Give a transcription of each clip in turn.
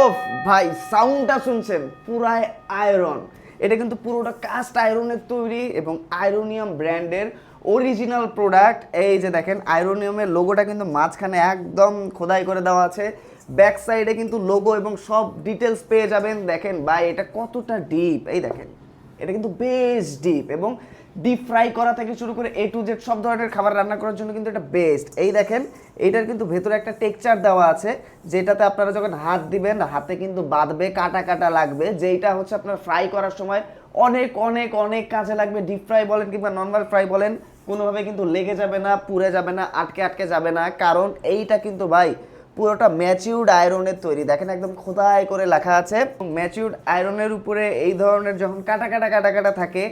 ওফ ভাই, সাউন্ডটা শুনছেন, পুরাই আয়রন। এটা কিন্তু পুরোটা কাস্ট আয়রনের তৈরি এবং আয়রোনিয়াম ব্র্যান্ডের অরিজিনাল প্রোডাক্ট। এই যে দেখেন আয়রোনিয়ামের লোগোটা কিন্তু মাঝখানে একদম খোদাই করে দেওয়া আছে। ব্যাক সাইডে কিন্তু লোগো এবং সব ডিটেলস পেয়ে যাবেন। দেখেন ভাই এটা কতটা ডিপ, এই দেখেন এটা কিন্তু বেশ ডিপ এবং ডিপ ফ্রাই করা থেকে শুরু করে এ টু জেড সব ধরনের খাবার রান্না করার জন্য কিন্তু এটা বেস্ট। এই দেখেন এইটার কিন্তু ভেতরে একটা টেক্সচার দেওয়া আছে, যেটাতে আপনারা যখন হাত দিবেন হাতে কিন্তু বাঁধবে, কাটা কাটা লাগবে, যেইটা হচ্ছে আপনার ফ্রাই করার সময় অনেক অনেক অনেক কাজে লাগবে। ডিপ ফ্রাই বলেন কিংবা নর্মাল ফ্রাই বলেন, কোনোভাবে কিন্তু লেগে যাবে না, পুড়ে যাবে না, আটকে আটকে যাবে না, কারণ এইটা কিন্তু ভাই পুরোটা ম্যাচিউরড আয়রনের তৈরি। দেখেন একদম খোদাই করে লেখা আছে। ম্যাচিউরড আয়রনের উপরে এই ধরনের যখন কাটা কাটা কাটা কাটা থাকে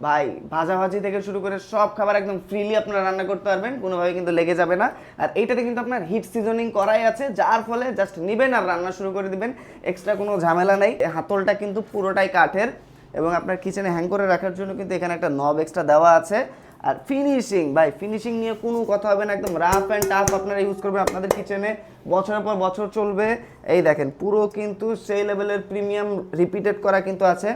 ভাই, ভাজাভাজি থেকে শুরু করে সব খাবার একদম ফ্রিলি আপনারা রান্না করতে পারবেন, কোনোভাবে কিন্তু লেগে যাবে না। আর এইটাতে কিন্তু আপনার হিট সিজনিং করাই আছে, যার ফলে জাস্ট নেবেন আর রান্না শুরু করে দিবেন, এক্সট্রা কোনো ঝামেলা নেই। হাতলটা কিন্তু পুরোটাই কাঠের এবং আপনার কিচেনে হ্যাং করে রাখার জন্য কিন্তু এখানে একটা নব এক্সট্রা দেওয়া আছে। আর ফিনিশিং ভাই, ফিনিশিং নিয়ে কোনো কথা হবে না, একদম রাফ অ্যান্ড টাফ আপনারা ইউজ করবেন, আপনাদের কিচেনে বছরের পর বছর চলবে। এই দেখেন পুরো কিন্তু সেই লেভেলের প্রিমিয়াম রিপিটেড করা কিন্তু আছে,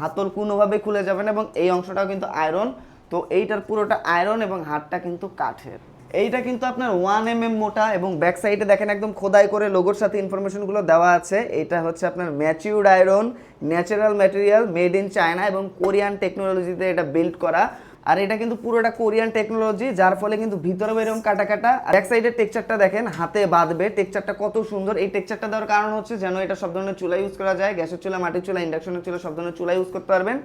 হাতল কোনোভাবে খুলে যাবে না এবং এই অংশটাও কিন্তু আয়রন। তো এইটার পুরোটা আয়রন এবং হাতটা কিন্তু কাঠের। এইটা কিন্তু আপনার 1 mm মোটা এবং ব্যাক সাইডে দেখেন একদম খোদাই করে লোগোর সাথে ইনফরমেশনগুলো দেওয়া আছে। এটা হচ্ছে আপনার matured iron, natural material, made in China এবং কোরিয়ান টেকনোলজিতে এটা বিল্ড করা। আর এটা কিন্তু পুরোটা কোরিয়ান টেকনোলজি, যার ফলে কিন্তু ভিতরে এরকম কাটা কাটা। ব্যাক সাইডের টেক্সচারটা দেখেন, হাতে বাঁধবে, টেক্সচারটা কত সুন্দর। এই টেক্সচারটা দেওয়ার কারণ হচ্ছে যেন এটা সব ধরনের চুলা ইউজ করা যায়, গ্যাসের চুলা, মাটির চুলা, ইন্ডাকশনের চুলা, সব ধরনের চুলা ইউজ করতে পারবেন।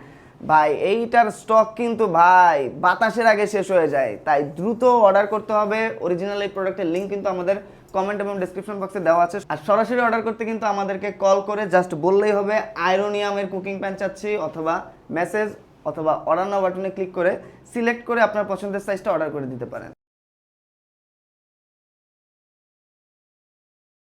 ভাই এইটার স্টক কিন্তু ভাই বাতাসের আগে শেষ হয়ে যায়, তাই দ্রুত অর্ডার করতে হবে। অরিজিনাল এই প্রোডাক্টের লিঙ্ক কিন্তু আমাদের কমেন্ট এবং ডেসক্রিপশন বক্সে দেওয়া আছে। আর সরাসরি অর্ডার করতে কিন্তু আমাদেরকে কল করে জাস্ট বললেই হবে আয়রোনিয়ামের কুকিং প্যান চাচ্ছি, অথবা মেসেজ অথবা অর্ডার নাও বাটনে ক্লিক করে সিলেক্ট করে আপনার পছন্দের সাইজটা অর্ডার করে দিতে পারেন।